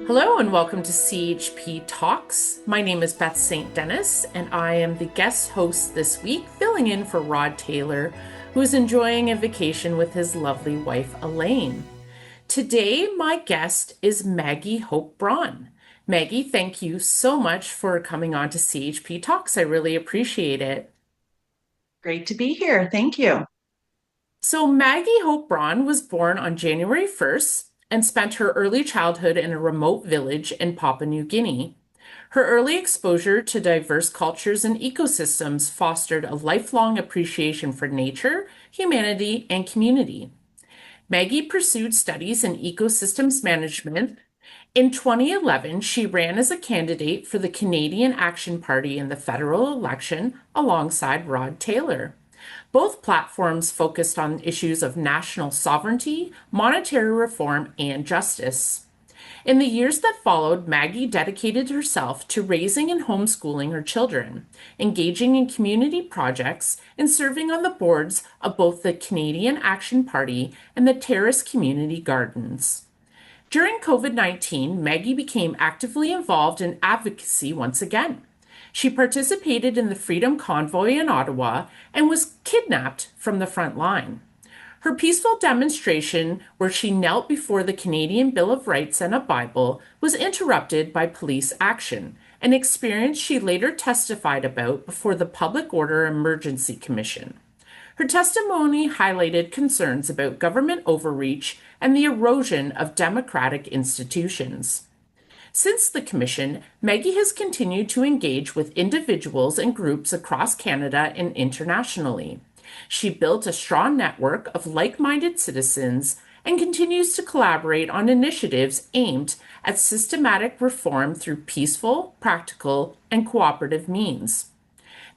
Hello and welcome to CHP Talks. My name is Beth St. Denis, and I am the guest host this week, filling in for Rod Taylor, who is enjoying a vacation with his lovely wife, Elaine. Today, my guest is Maggie Hope Braun. Maggie, thank you so much for coming on to CHP Talks. I really appreciate it. Great to be here. Thank you. So, Maggie Hope Braun was born on January 1st and spent her early childhood in a remote village in Papua New Guinea. Her early exposure to diverse cultures and ecosystems fostered a lifelong appreciation for nature, humanity, and community. Maggie pursued studies in ecosystems management. In 2011, she ran as a candidate for the Canadian Action Party in the federal election alongside Rod Taylor. Both platforms focused on issues of national sovereignty, monetary reform, and justice. In the years that followed, Maggie dedicated herself to raising and homeschooling her children, engaging in community projects, and serving on the boards of both the Canadian Action Party and the Terrace Community Gardens. During COVID-19, Maggie became actively involved in advocacy once again. She participated in the Freedom Convoy in Ottawa and was kidnapped from the front line. Her peaceful demonstration, where she knelt before the Canadian Bill of Rights and a Bible, was interrupted by police action, an experience she later testified about before the Public Order Emergency Commission. Her testimony highlighted concerns about government overreach and the erosion of democratic institutions. Since the Commission, Maggie has continued to engage with individuals and groups across Canada and internationally. She built a strong network of like minded citizens and continues to collaborate on initiatives aimed at systematic reform through peaceful, practical, and cooperative means.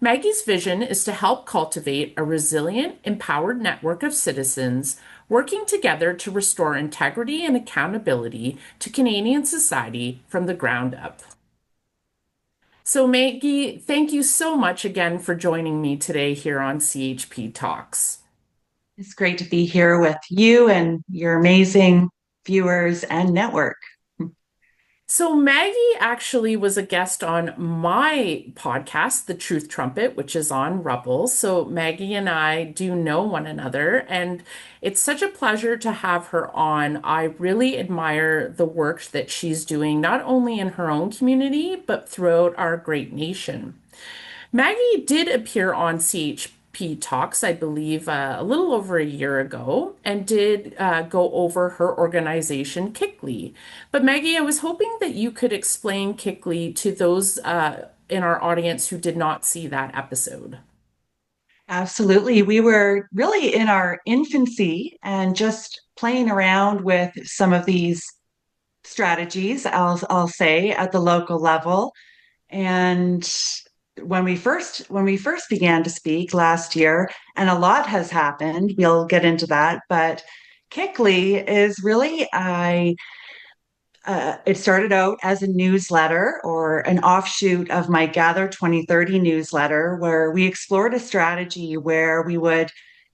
Maggie's vision is to help cultivate a resilient, empowered network of citizens working together to restore integrity and accountability to Canadian society from the ground up. So, Maggie, thank you so much again for joining me today here on CHP Talks. It's great to be here with you and your amazing viewers and network. So, Maggie actually was a guest on my podcast, The Truth Trumpet, which is on Rubble. So, Maggie and I do know one another, and it's such a pleasure to have her on. I really admire the work that she's doing, not only in her own community, but throughout our great nation. Maggie did appear on CHP Talks, I believe, a little over a year ago, and did go over her organization, KICLEI. But Maggie, I was hoping that you could explain KICLEI to those in our audience who did not see that episode. Absolutely. We were really in our infancy and just playing around with some of these strategies, I'll say, at the local level. And when we first began to speak last year, and a lot has happened, we'll get into that, but KICLEI is really it started out as a newsletter or an offshoot of my Gather 2030 newsletter, where we explored a strategy where we would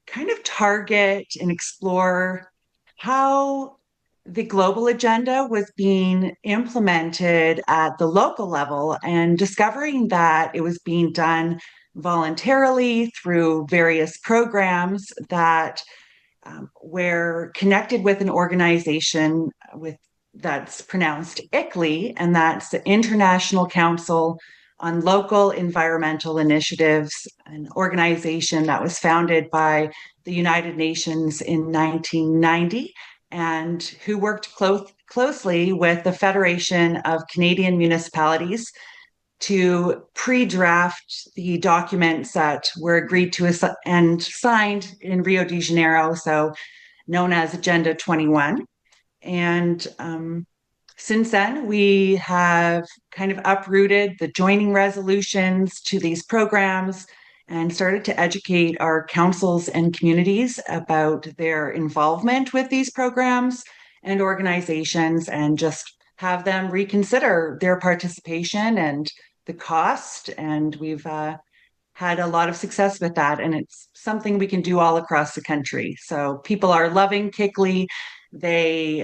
kind of target and explore how the global agenda was being implemented at the local level and discovering that it was being done voluntarily through various programs that were connected with an organization with that's pronounced ICLEI, and that's the International Council on Local Environmental Initiatives, an organization that was founded by the United Nations in 1990 and who worked closely with the Federation of Canadian Municipalities to pre-draft the documents that were agreed to and signed in Rio de Janeiro, so known as Agenda 21. And since then, we have kind of uprooted the joining resolutions to these programs and started to educate our councils and communities about their involvement with these programs and organizations, and just have them reconsider their participation and the cost. And we've had a lot of success with that. And it's something we can do all across the country. So people are loving KICLEI. They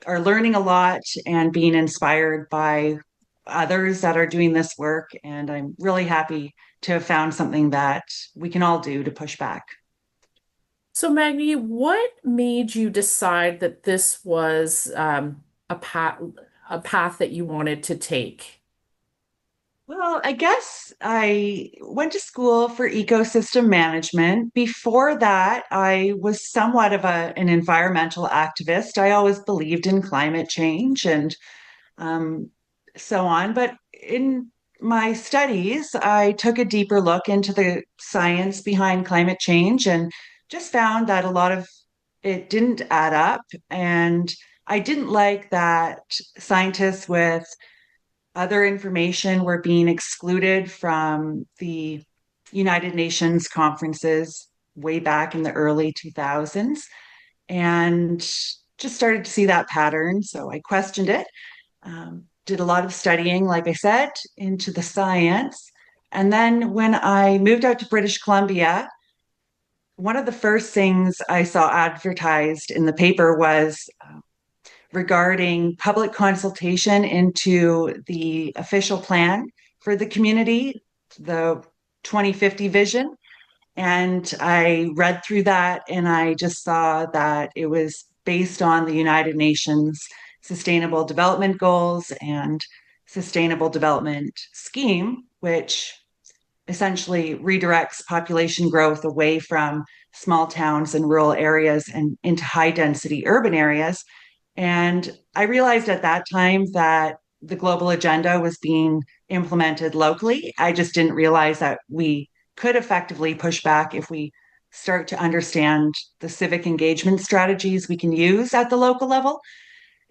are learning a lot and being inspired by others that are doing this work. And I'm really happy to have found something that we can all do to push back. So, Maggie, what made you decide that this was a path that you wanted to take? Well, I guess I went to school for ecosystem management. Before that, I was somewhat of an environmental activist. I always believed in climate change and um, so on. But in my studies, I took a deeper look into the science behind climate change and just found that a lot of it didn't add up. And I didn't like that scientists with other information were being excluded from the United Nations conferences way back in the early 2000s and just started to see that pattern. So I questioned it, did a lot of studying, like I said, into the science. And then when I moved out to British Columbia, one of the first things I saw advertised in the paper was regarding public consultation into the official plan for the community, the 2050 vision. And I read through that and I just saw that it was based on the United Nations Sustainable Development Goals and Sustainable Development Scheme, which essentially redirects population growth away from small towns and rural areas and into high density urban areas. And I realized at that time that the global agenda was being implemented locally. I just didn't realize that we could effectively push back if we start to understand the civic engagement strategies we can use at the local level.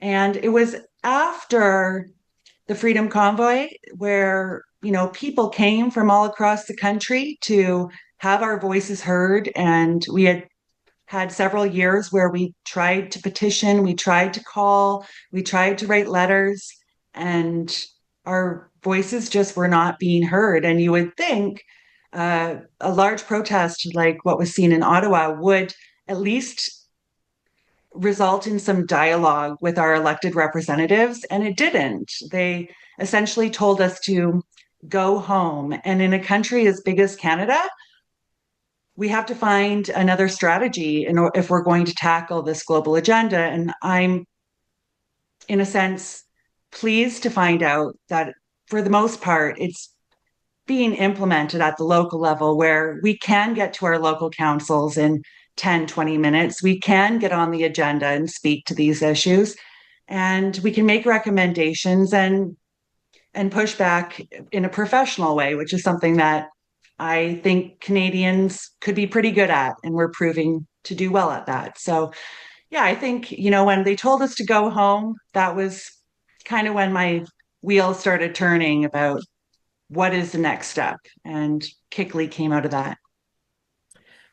And it was after the Freedom Convoy where, people came from all across the country to have our voices heard. And we had several years where we tried to petition, we tried to call, we tried to write letters, and our voices just were not being heard. And you would think a large protest like what was seen in Ottawa would at least result in some dialogue with our elected representatives, and it didn't. They essentially told us to go home. And in a country as big as Canada, we have to find another strategy if we're going to tackle this global agenda. And I'm, in a sense, pleased to find out that for the most part, it's being implemented at the local level where we can get to our local councils in 10, 20 minutes. We can get on the agenda and speak to these issues. And we can make recommendations and push back in a professional way, which is something that I think Canadians could be pretty good at, and we're proving to do well at that. So, yeah, I think, when they told us to go home, that was kind of when my wheels started turning about what is the next step. And KICLEI came out of that.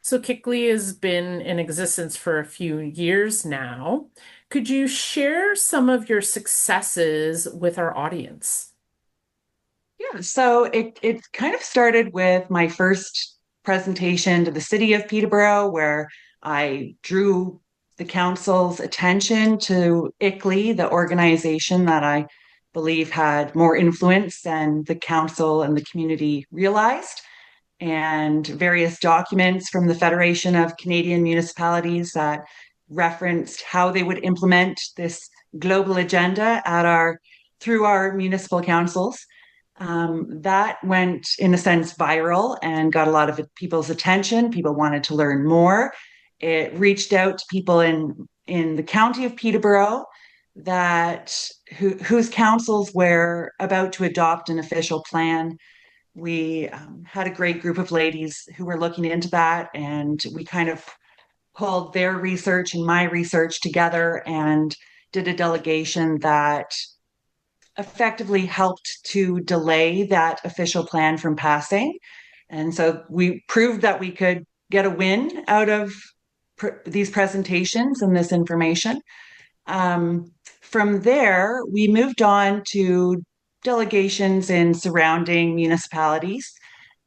So, KICLEI has been in existence for a few years now. Could you share some of your successes with our audience? Yeah, so it kind of started with my first presentation to the city of Peterborough, where I drew the council's attention to ICLEI, the organization that I believe had more influence than the council and the community realized, and various documents from the Federation of Canadian Municipalities that referenced how they would implement this global agenda through our municipal councils. That went, in a sense, viral and got a lot of people's attention. People wanted to learn more. It reached out to people in the county of Peterborough whose councils were about to adopt an official plan. We had a great group of ladies who were looking into that, and we kind of pulled their research and my research together and did a delegation that effectively helped to delay that official plan from passing. And so we proved that we could get a win out of these presentations and this information. From there, we moved on to delegations in surrounding municipalities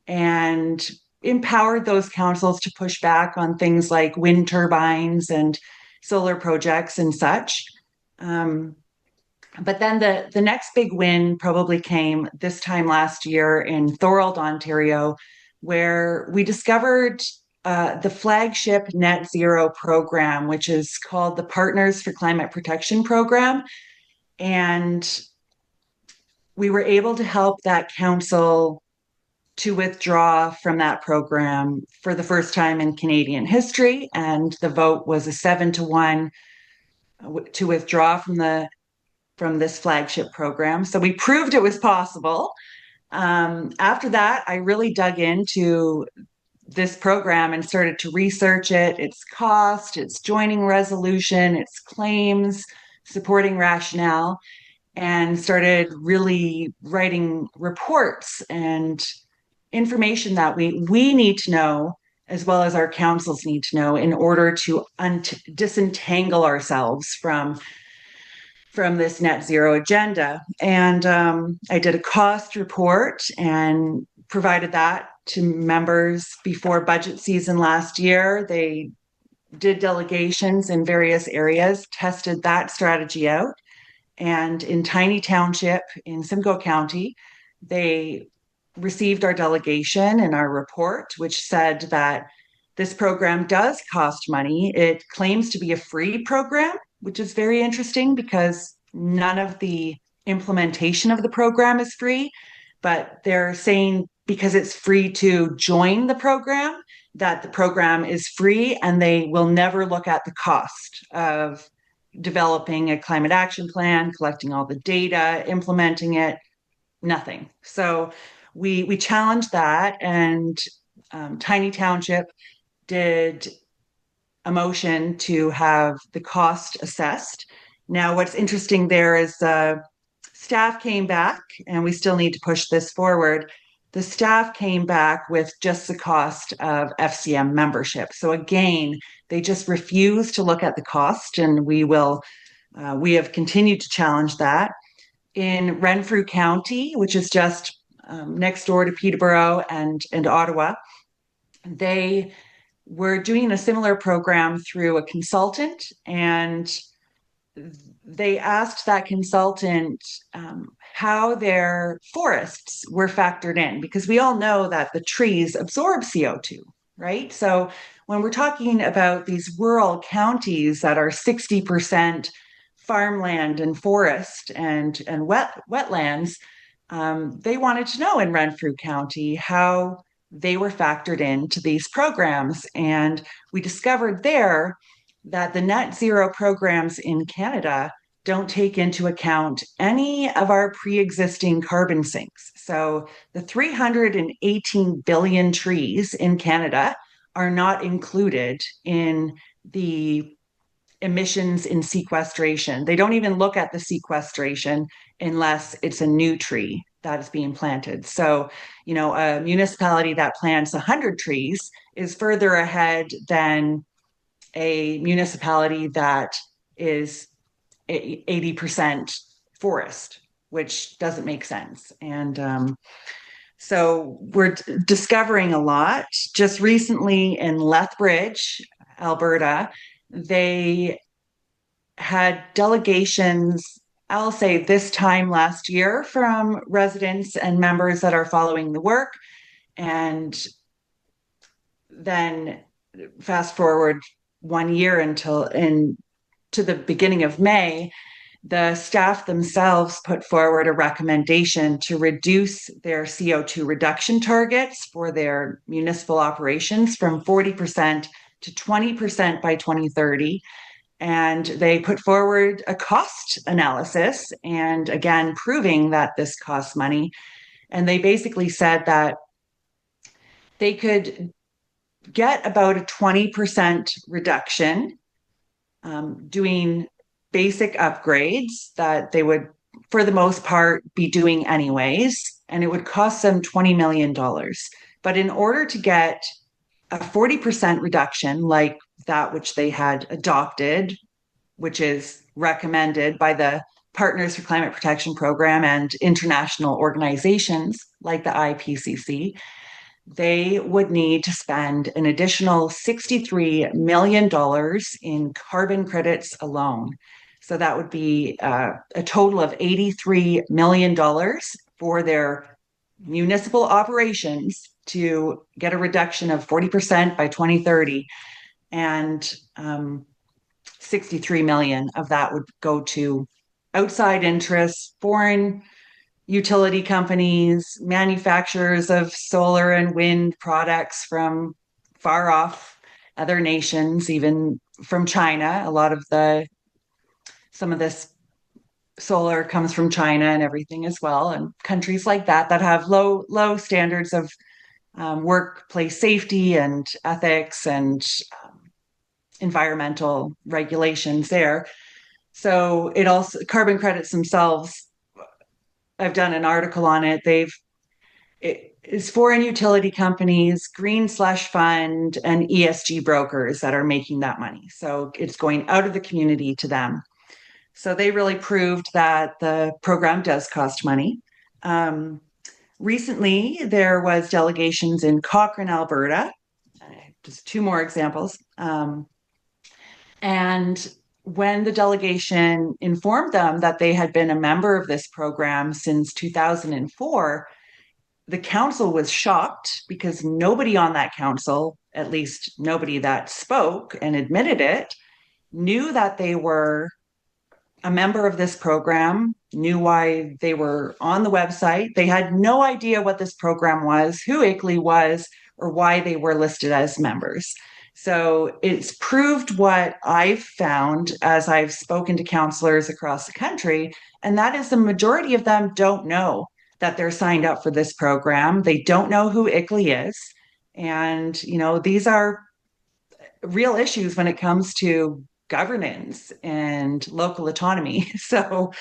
and empowered those councils to push back on things like wind turbines and solar projects and such. But then the next big win probably came this time last year in Thorold, Ontario, where we discovered the flagship net zero program, which is called the Partners for Climate Protection Program. And we were able to help that council to withdraw from that program for the first time in Canadian history. And the vote was a 7-1 to withdraw from this flagship program. So we proved it was possible. After that, I really dug into this program and started to research it, its cost, its joining resolution, its claims, supporting rationale, and started really writing reports and information that we need to know, as well as our councils need to know, in order to disentangle ourselves from this net zero agenda. And I did a cost report and provided that to members before budget season last year. They did delegations in various areas, tested that strategy out. And in Tiny Township in Simcoe County, they received our delegation and our report, which said that this program does cost money. It claims to be a free program, which is very interesting because none of the implementation of the program is free. But they're saying because it's free to join the program, that the program is free and they will never look at the cost of developing a climate action plan, collecting all the data, implementing it, nothing. So we challenged that, and Tiny Township did a motion to have the cost assessed. Now, what's interesting there is staff came back, and we still need to push this forward. The staff came back with just the cost of FCM membership. So again, they just refused to look at the cost, and we have continued to challenge that. In Renfrew County, which is just next door to Peterborough and Ottawa, they were doing a similar program through a consultant, and they asked that consultant how their forests were factored in, because we all know that the trees absorb CO2, right? So when we're talking about these rural counties that are 60% farmland and forest and wetlands, they wanted to know in Renfrew County how they were factored into these programs. And we discovered there that the net zero programs in Canada don't take into account any of our pre-existing carbon sinks. So the 318 billion trees in Canada are not included in the emissions in sequestration. They don't even look at the sequestration unless it's a new tree that is being planted. So, a municipality that plants 100 trees is further ahead than a municipality that is 80% forest, which doesn't make sense. And so we're discovering a lot. Just recently in Lethbridge, Alberta, they had delegations, I'll say this time last year, from residents and members that are following the work. And then fast forward 1 year to the beginning of May, the staff themselves put forward a recommendation to reduce their CO2 reduction targets for their municipal operations from 40% to 20% by 2030. And they put forward a cost analysis, and again, proving that this costs money. And they basically said that they could get about a 20% reduction doing basic upgrades that they would, for the most part, be doing anyways, and it would cost them $20 million. But in order to get a 40% reduction, like that which they had adopted, which is recommended by the Partners for Climate Protection Program and international organizations like the IPCC, they would need to spend an additional $63 million in carbon credits alone. So that would be a total of $83 million for their municipal operations to get a reduction of 40% by 2030. And 63 million of that would go to outside interests, foreign utility companies, manufacturers of solar and wind products from far off other nations, even from China. A lot of some of this solar comes from China and everything as well, and countries like that have low standards of workplace safety and ethics and environmental regulations there. So it also carbon credits themselves. I've done an article on it. It is foreign utility companies, green slush fund, and ESG brokers that are making that money. So it's going out of the community to them. So they really proved that the program does cost money. Recently, there was delegations in Cochrane, Alberta. Just two more examples. And when the delegation informed them that they had been a member of this program since 2004, the council was shocked because nobody on that council, at least nobody that spoke and admitted it, knew that they were a member of this program, knew why they were on the website. They had no idea what this program was, who ICLEI was, or why they were listed as members. So it's proved what I've found as I've spoken to counselors across the country, and that is the majority of them don't know that they're signed up for this program. They don't know who ICLEI is. And, these are real issues when it comes to governance and local autonomy. So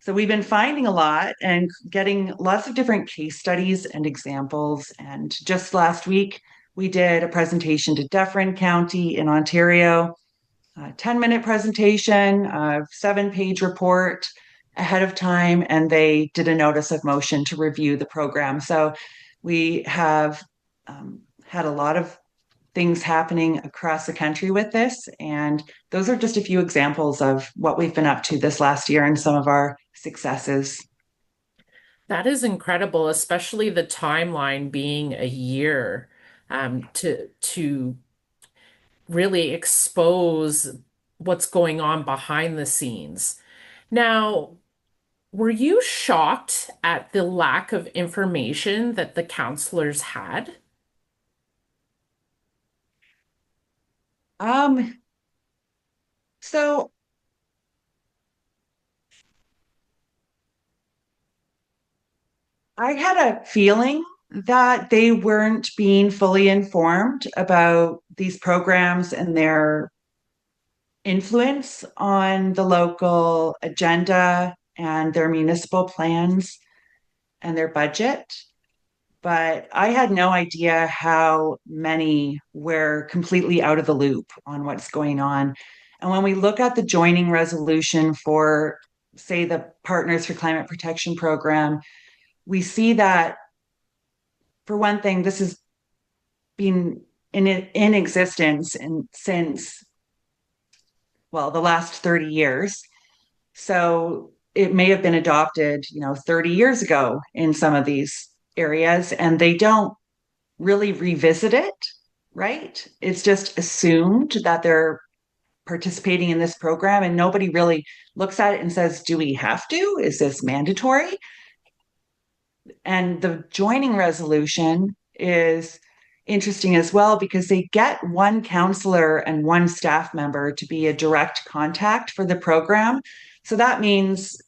we've been finding a lot and getting lots of different case studies and examples. And just last week, we did a presentation to Dufferin County in Ontario, a 10-minute presentation, a 7-page report ahead of time, and they did a notice of motion to review the program. So we have had a lot of things happening across the country with this. And those are just a few examples of what we've been up to this last year and some of our successes. That is incredible, especially the timeline being a year, to really expose what's going on behind the scenes. Now, were you shocked at the lack of information that the counselors had? Um, so I had a feeling that they weren't being fully informed about these programs and their influence on the local agenda and their municipal plans and their budget. But I had no idea how many were completely out of the loop on what's going on. And when we look at the joining resolution for, say, the Partners for Climate Protection program, we see that, for one thing, this has been in existence since, well, the last 30 years. So it may have been adopted, 30 years ago in some of these areas, and they don't really revisit it, right? It's just assumed that they're participating in this program, and nobody really looks at it and says, do we have to? Is this mandatory? And the joining resolution is interesting as well because they get one counselor and one staff member to be a direct contact for the program. So that means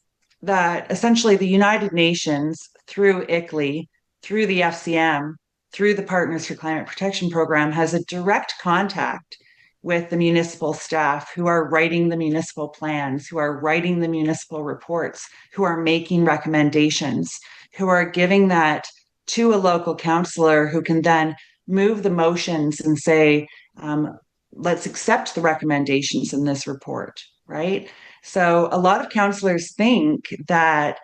that essentially the United Nations, through ICLEI, through the FCM, through the Partners for Climate Protection program, has a direct contact with the municipal staff who are writing the municipal plans, who are writing the municipal reports, who are making recommendations, who are giving that to a local counselor who can then move the motions and say, let's accept the recommendations in this report, right? So a lot of counselors think that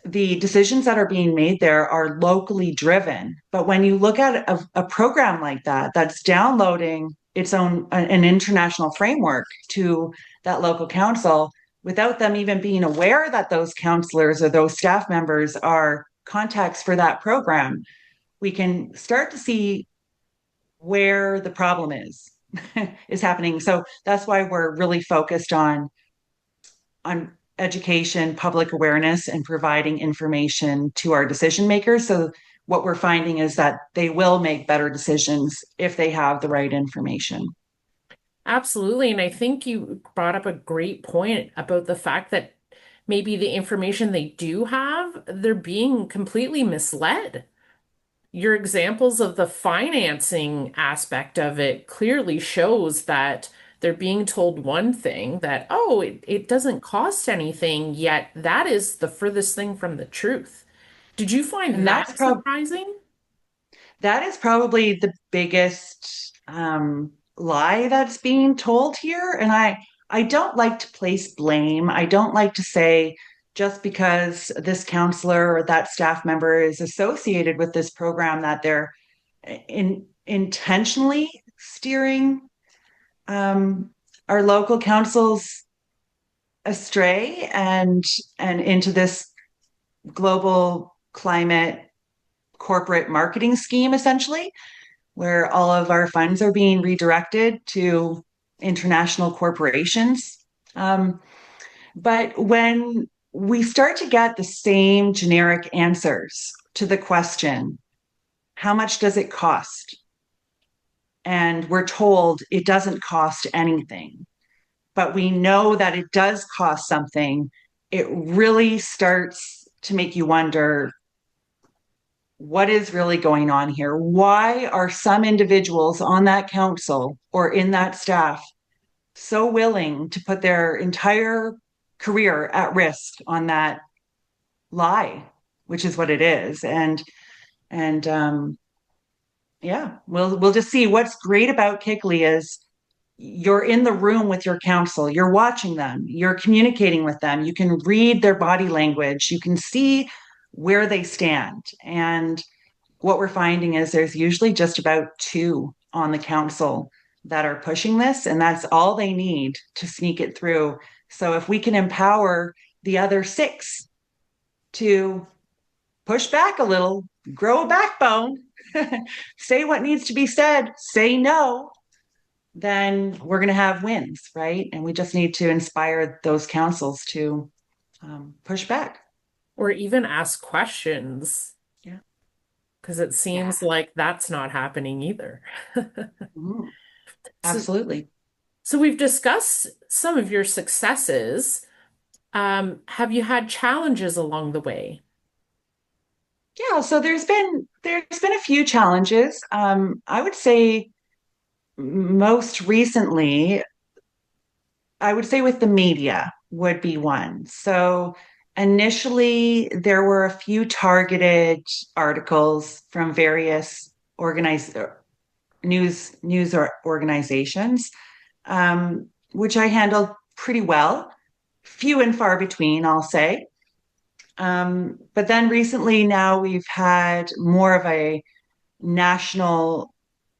the decisions that are being made there are locally driven. But when you look at a program like that, that's downloading its own an international framework to that local council without them even being aware that those counselors or those staff members are contacts for that program. We can start to see where the problem is happening. So that's why we're really focused on education, public awareness, and providing information to our decision makers. So what we're finding is that they will make better decisions if they have the right information. Absolutely. And I think you brought up a great point about the fact that maybe the information they do have, they're being completely misled. Your examples of the financing aspect of it clearly shows that they're being told one thing that, oh, it doesn't cost anything, yet that is the furthest thing from the truth. Did you find And that surprising? that is probably the biggest lie that's being told here. And I don't like to place blame. I don't like to say just because this counselor or that staff member is associated with this program that they're intentionally steering our local councils astray and into this global climate corporate marketing scheme, essentially, where all of our funds are being redirected to international corporations. But when we start to get the same generic answers to the question, how much does it cost? And we're told it doesn't cost anything, but we know that it does cost something. It really starts to make you wonder what is really going on here? Why are some individuals on that council or in that staff so willing to put their entire career at risk on that lie, which is what it is? And yeah, we'll just see. What's great about KICLEI is you're in the room with your council, you're watching them, you're communicating with them, you can read their body language, you can see where they stand. And what we're finding is there's usually just about two on the council that are pushing this, and that's all they need to sneak it through. So if we can empower the other six to push back a little, grow a backbone, say what needs to be said, say no, then we're going to have wins, right? And we just need to inspire those councils to push back. Or even ask questions? Yeah. Because it Yeah. seems like that's not happening either. Mhm. So, Absolutely. so we've discussed some of your successes. Have you had challenges along the way? Yeah, so there's been a few challenges. I would say most recently, I would say with the media would be one. So initially, there were a few targeted articles from various organized news or organizations, which I handled pretty well. Few and far between, I'll say. But then recently, now we've had more of a national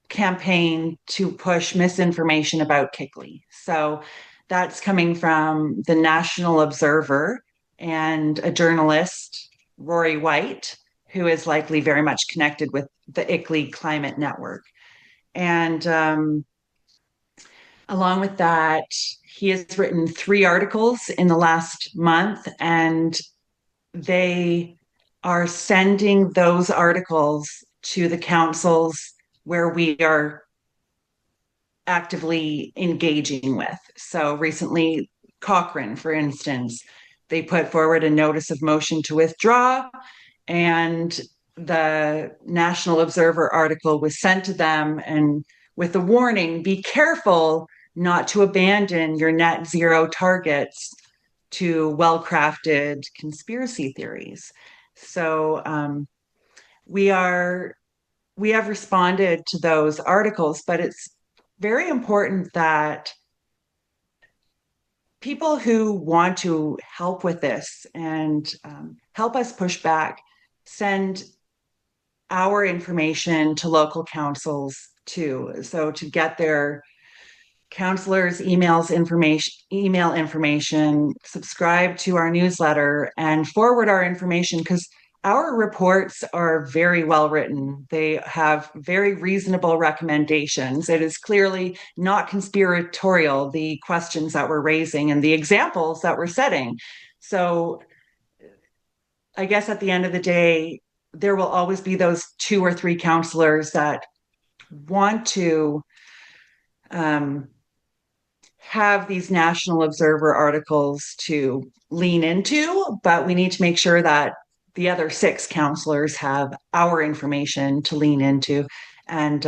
campaign to push misinformation about KICLEI. So that's coming from the National Observer and a journalist, Rory White, who is likely very much connected with the ICLEI Climate Network. And along with that, he has written 3 articles in the last month, and they are sending those articles to the councils where we are actively engaging with. So recently, Cochrane, for instance, they put forward a notice of motion to withdraw, and the National Observer article was sent to them and with a warning, be careful not to abandon your net zero targets to well-crafted conspiracy theories. So we are we have responded to those articles, but it's very important that people who want to help with this and help us push back send our information to local councils too. So to get counselors email information, subscribe to our newsletter, and forward our information, because our reports are very well written. They have very reasonable recommendations. It is clearly not conspiratorial, the questions that we're raising and the examples that we're setting. So I guess at the end of the day, there will always be those two or three counselors that want to um, have these National Observer articles to lean into, but we need to make sure that the other six counselors have our information to lean into. And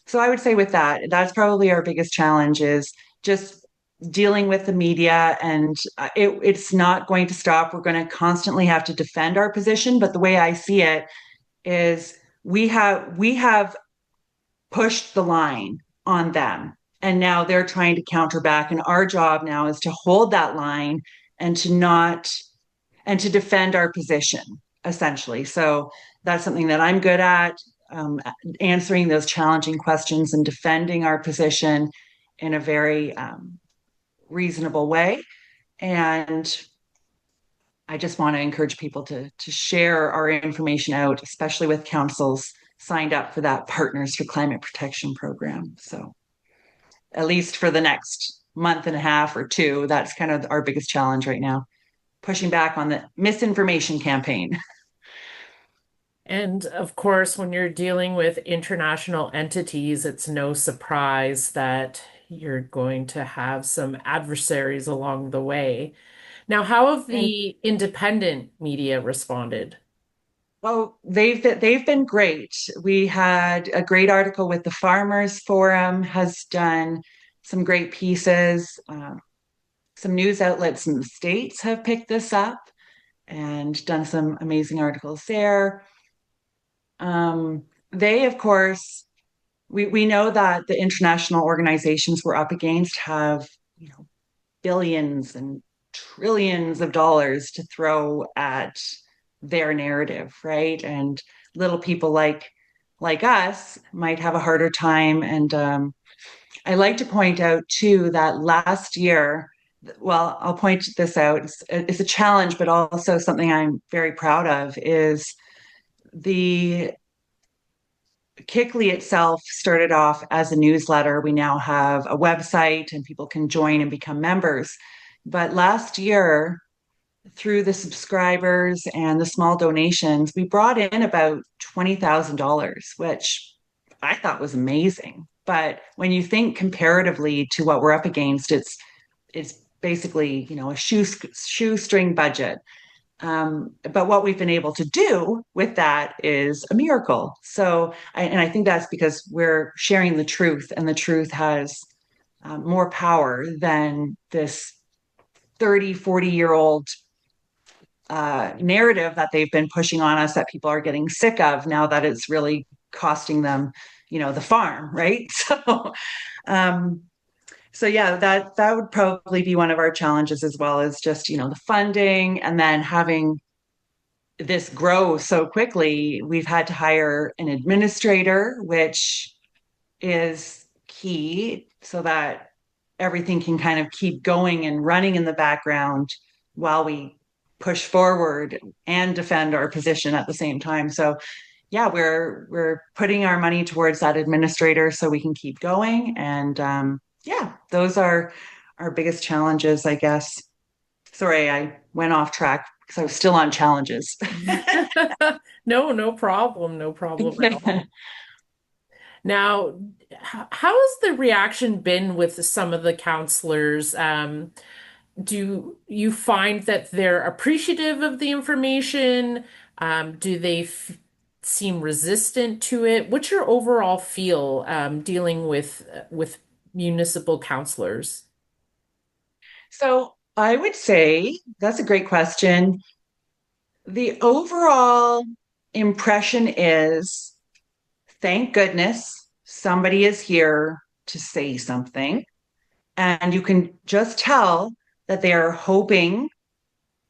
so I would say with that, that's probably our biggest challenge is just dealing with the media, and it's not going to stop. We're going to constantly have to defend our position. But the way I see it is we have pushed the line on them, and now they're trying to counter back, and our job now is to hold that line and to not and to defend our position, essentially. So that's something that I'm good at, answering those challenging questions and defending our position in a very reasonable way. And I just want to encourage people to share our information out, especially with councils signed up for that Partners for Climate Protection program. So at least for the next month and a half or two, that's kind of our biggest challenge right now, pushing back on the misinformation campaign. And of course, when you're dealing with international entities, it's no surprise that you're going to have some adversaries along the way. Now, how have And the independent media responded? well, they've been great. We had a great article with the Farmers Forum has done some great pieces. Some news outlets in the States have picked this up and done some amazing articles there. They, of course, we know that the international organizations we're up against have, billions and trillions of dollars to throw at their narrative, right? And little people like us might have a harder time. And I like to point out too that last year, well, I'll point this out. It's a challenge, but also something I'm very proud of is the KICLEI itself started off as a newsletter. We now have a website and people can join and become members. But last year, through the subscribers and the small donations, we brought in about $20,000, which I thought was amazing. But when you think comparatively to what we're up against, it's basically a shoestring budget. But what we've been able to do with that is a miracle. So, and I think that's because we're sharing the truth, and the truth has more power than this 30, 40-year-old narrative that they've been pushing on us that people are getting sick of now that it's really costing them, the farm, right? Um, so yeah, that would probably be one of our challenges, as well as just, the funding, and then having this grow so quickly. We've had to hire an administrator, which is key so that everything can kind of keep going and running in the background while we push forward and defend our position at the same time. So yeah, we're putting our money towards that administrator so we can keep going. And yeah, those are our biggest challenges, I guess. Sorry, I went off track because I was still on challenges. No, no problem. No problem at all. Now, how has the reaction been with some of the counselors? Do you find that they're appreciative of the information? Do they f seem resistant to it? What's your overall feel dealing with municipal counselors? So I would say that's a great question. The overall impression is, thank goodness somebody is here to say something. And you can just tell that they are hoping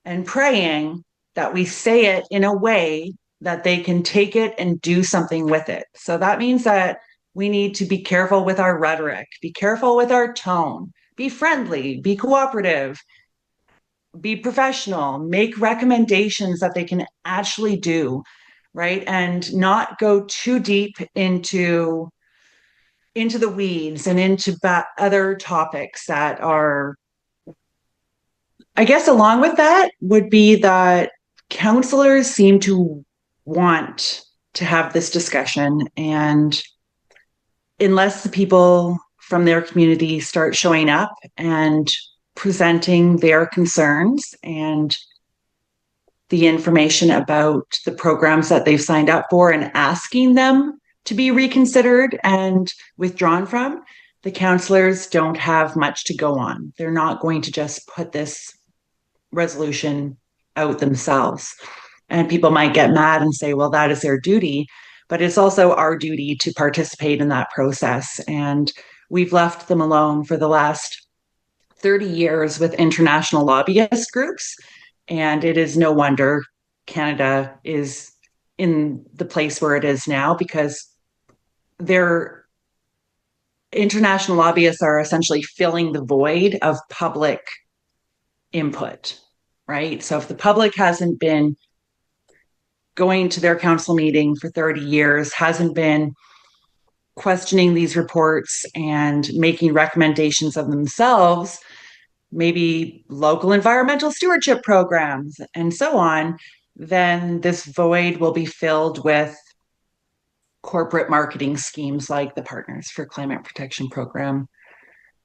and praying that we say it in a way that they can take it and do something with it. So that means that We need to be careful with our rhetoric, be careful with our tone, be friendly, be cooperative, be professional, make recommendations that they can actually do, right? And not go too deep into the weeds and into other topics that are, I guess, along with that would be that counselors seem to want to have this discussion. And unless the people from their community start showing up and presenting their concerns and the information about the programs that they've signed up for and asking them to be reconsidered and withdrawn from, the counselors don't have much to go on. They're not going to just put this resolution out themselves. And people might get mad and say, well, that is their duty. But it's also our duty to participate in that process. And we've left them alone for the last 30 years with international lobbyist groups. And it is no wonder Canada is in the place where it is now, because their international lobbyists are essentially filling the void of public input, right? So if the public hasn't been going to their council meeting for 30 years, hasn't been questioning these reports and making recommendations of themselves, maybe local environmental stewardship programs and so on, then this void will be filled with corporate marketing schemes like the Partners for Climate Protection program,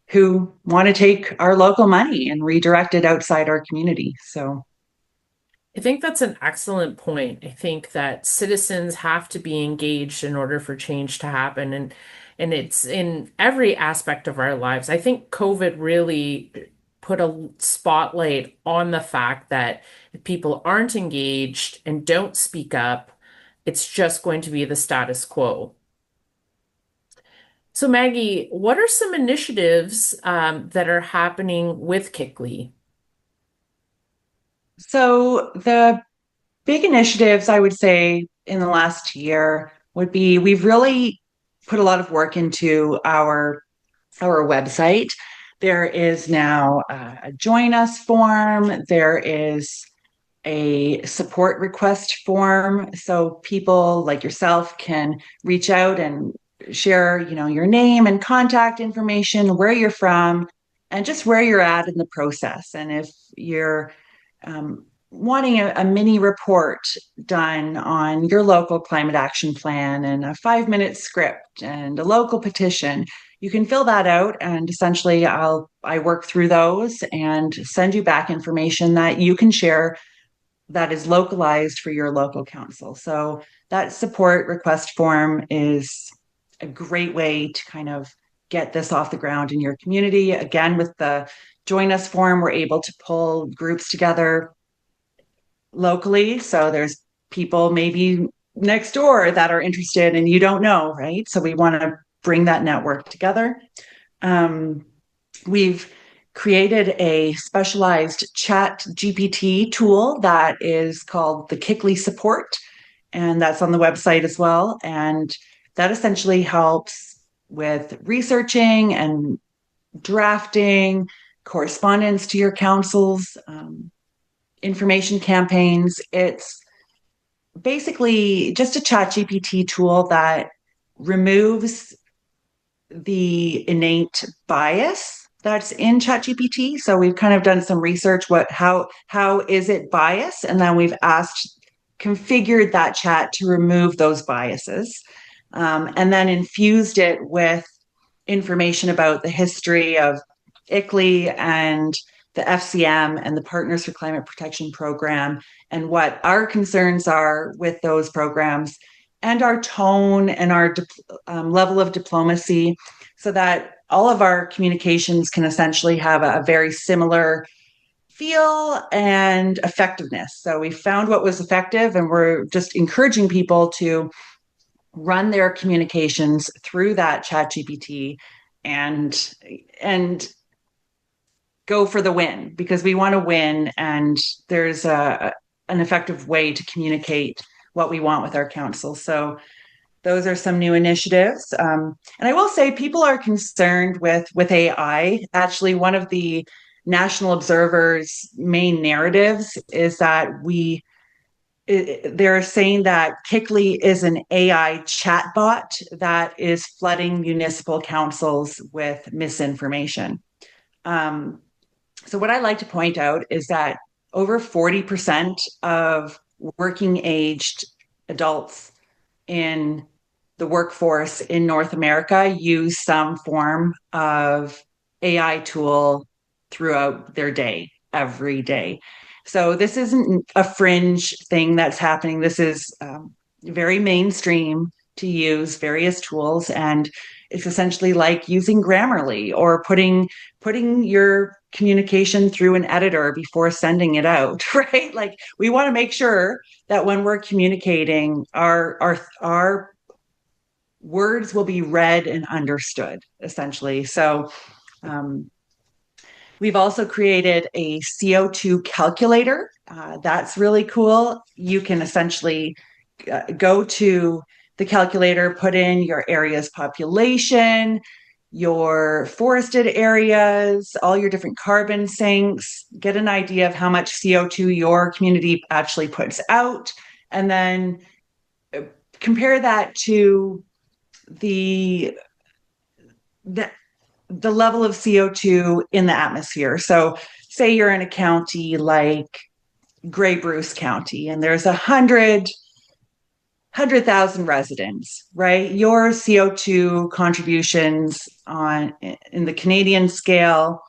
who want to take our local money and redirect it outside our community. So I think that's an excellent point. I think that citizens have to be engaged in order for change to happen, and it's in every aspect of our lives. I think COVID really put a spotlight on the fact that if people aren't engaged and don't speak up, it's just going to be the status quo. So Maggie, what are some initiatives that are happening with KICLEI? so the big initiatives I would say in the last year would be, we've really put a lot of work into our website. There is now a join us form. There is a support request form, so people like yourself can reach out and share, your name and contact information, where you're from, and just where you're at in the process. And if you're wanting a mini report done on your local climate action plan and a 5-minute script and a local petition, you can fill that out, and essentially I work through those and send you back information that you can share that is localized for your local council. So that support request form is a great way to kind of get this off the ground in your community. Again, with the join us form, we're able to pull groups together locally. So there's people maybe next door that are interested and you don't know, right? So we want to bring that network together. We've created a specialized chat GPT tool that is called the KICLEI support, and that's on the website as well. And that essentially helps with researching and drafting correspondence to your councils, information campaigns. It's basically just a chat GPT tool that removes the innate bias that's in ChatGPT. So we've kind of done some research, how is it biased? And then we've configured that chat to remove those biases, and then infused it with information about the history of ICLEI and the FCM and the Partners for Climate Protection program, and what our concerns are with those programs, and our tone and our level of diplomacy, so that all of our communications can essentially have a very similar feel and effectiveness. So we found what was effective, and we're just encouraging people to run their communications through that chat GPT and go for the win, because we want to win, and there's an effective way to communicate what we want with our council. So those are some new initiatives. And I will say people are concerned with AI. Actually, one of the National Observer's main narratives is that they're saying that KICLEI is an AI chatbot that is flooding municipal councils with misinformation. Um, so what I like to point out is that over 40% of working aged adults in the workforce in North America use some form of AI tool throughout their day, every day. So this isn't a fringe thing that's happening. This is very mainstream to use various tools, and it's essentially like using Grammarly or putting your communication through an editor before sending it out, right? Like we want to make sure that when we're communicating, our words will be read and understood, essentially. So um, we've also created a CO2 calculator. That's really cool. You can essentially go to the calculator, put in your area's population, your forested areas, all your different carbon sinks, get an idea of how much CO2 your community actually puts out, and then compare that to the the the level of CO2 in the atmosphere. So say you're in a county like Grey Bruce County and there's 100,000 residents, right? Your CO2 contributions on in the Canadian scale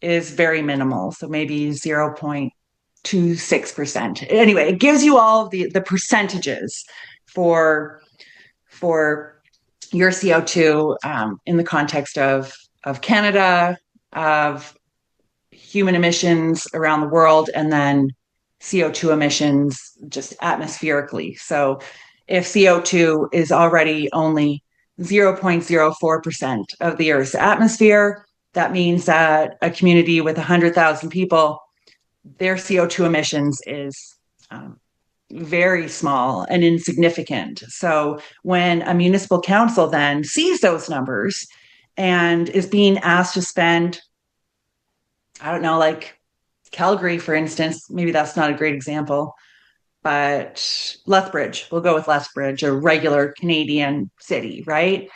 is very minimal. So maybe 0.26%. Anyway, it gives you all of the percentages for for your CO2 in the context of Canada, of human emissions around the world, and then CO2 emissions just atmospherically. So if CO2 is already only 0.04% of the Earth's atmosphere, that means that a community with 100,000 people, their CO2 emissions is very small and insignificant. So when a municipal council then sees those numbers and is being asked to spend, I don't know, like Calgary, for instance, maybe that's not a great example, but Lethbridge, we'll go with Lethbridge, a regular Canadian city, right,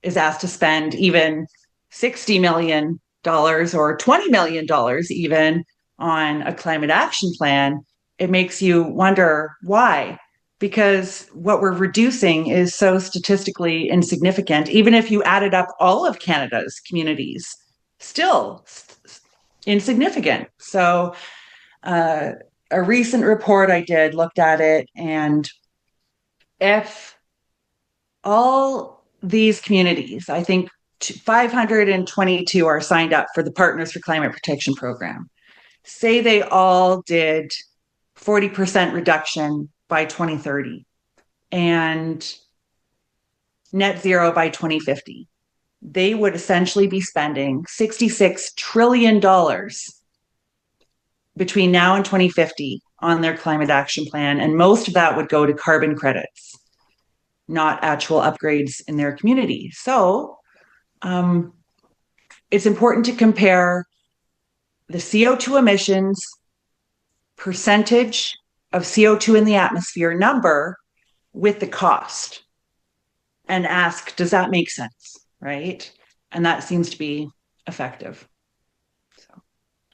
is asked to spend even $60 million or $20 million even on a climate action plan. It makes you wonder why. Because what we're reducing is so statistically insignificant, even if you added up all of Canada's communities, still insignificant. So, a recent report I did looked at it, and if all these communities, I think 522 are signed up for the Partners for Climate Protection program, say they all did 40% reduction by 2030 and net zero by 2050, they would essentially be spending $66 trillion between now and 2050 on their climate action plan. And most of that would go to carbon credits, not actual upgrades in their community. So it's important to compare the CO2 emissions percentage of CO2 in the atmosphere number with the cost and ask, does that make sense? Right. And that seems to be effective. So.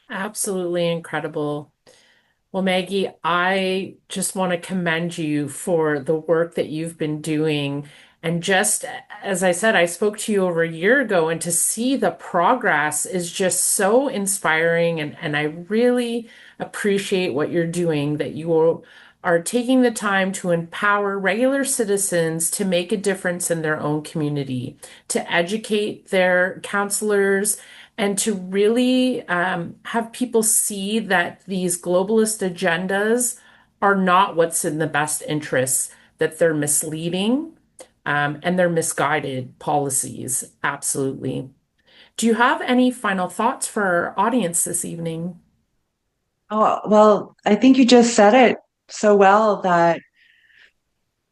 Absolutely incredible. Well, Maggie, I just want to commend you for the work that you've been doing. And just as I said, I spoke to you over a year ago, and to see the progress is just so inspiring. And I really appreciate what you're doing, that you are taking the time to empower regular citizens to make a difference in their own community, to educate their counselors, and to really have people see that these globalist agendas are not what's in the best interests, that they're misleading, and they're misguided policies. Absolutely. Do you have any final thoughts for our audience this evening? Oh, well, I think you just said it so well that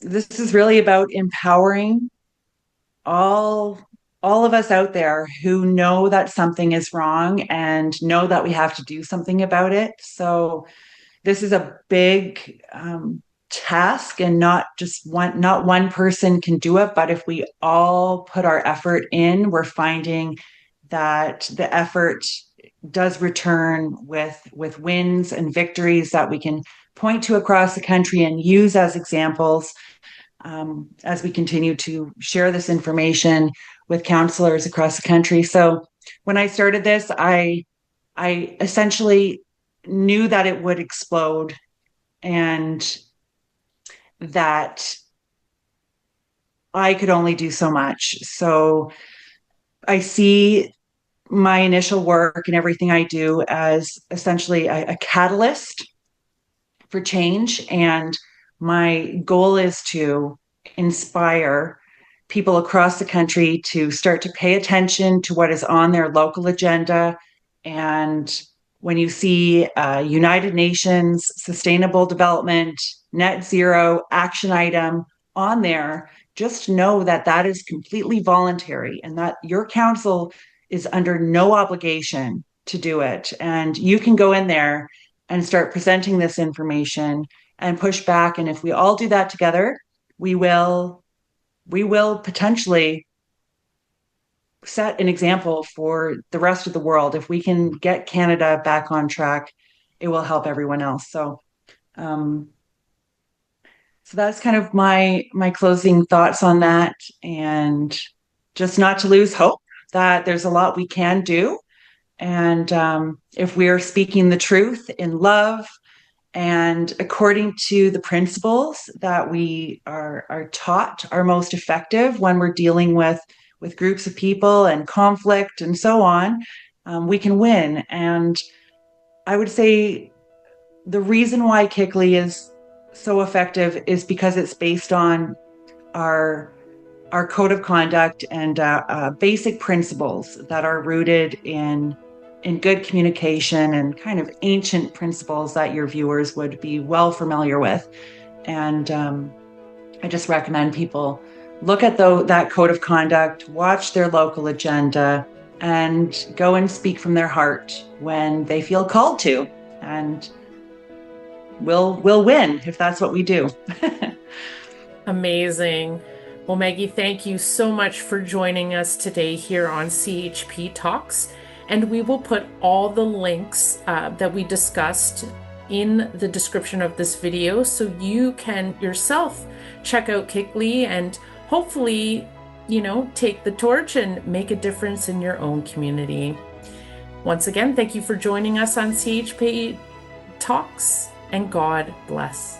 this is really about empowering all all of us out there who know that something is wrong and know that we have to do something about it. So this is a big task, and not one person can do it, but if we all put our effort in, we're finding that the effort does return with wins and victories that we can point to across the country and use as examples as we continue to share this information with counselors across the country. So when I started this, I essentially knew that it would explode, and that I could only do so much. So I see my initial work and everything I do as essentially a catalyst for change. And my goal is to inspire people across the country to start to pay attention to what is on their local agenda. And when you see United Nations Sustainable Development Net Zero action item on there, just know that that is completely voluntary and that your council is under no obligation to do it. And you can go in there and start presenting this information and push back. And if we all do that together, we will potentially set an example for the rest of the world. If we can get Canada back on track, it will help everyone else. Um, so that's kind of my closing thoughts on that, and just not to lose hope that there's a lot we can do. And if we are speaking the truth in love and according to the principles that we are taught are most effective when we're dealing with groups of people and conflict and so on, we can win. And I would say the reason why KICLEI is so effective is because it's based on our our code of conduct and basic principles that are rooted in good communication and kind of ancient principles that your viewers would be well familiar with. And I just recommend people look at that code of conduct, watch their local agenda, and go and speak from their heart when they feel called to. And we'll win if that's what we do. Amazing. Well, Maggie, thank you so much for joining us today here on CHP Talks. And we will put all the links that we discussed in the description of this video so you can yourself check out KICLEI and hopefully, take the torch and make a difference in your own community. Once again, thank you for joining us on CHP Talks, and God bless.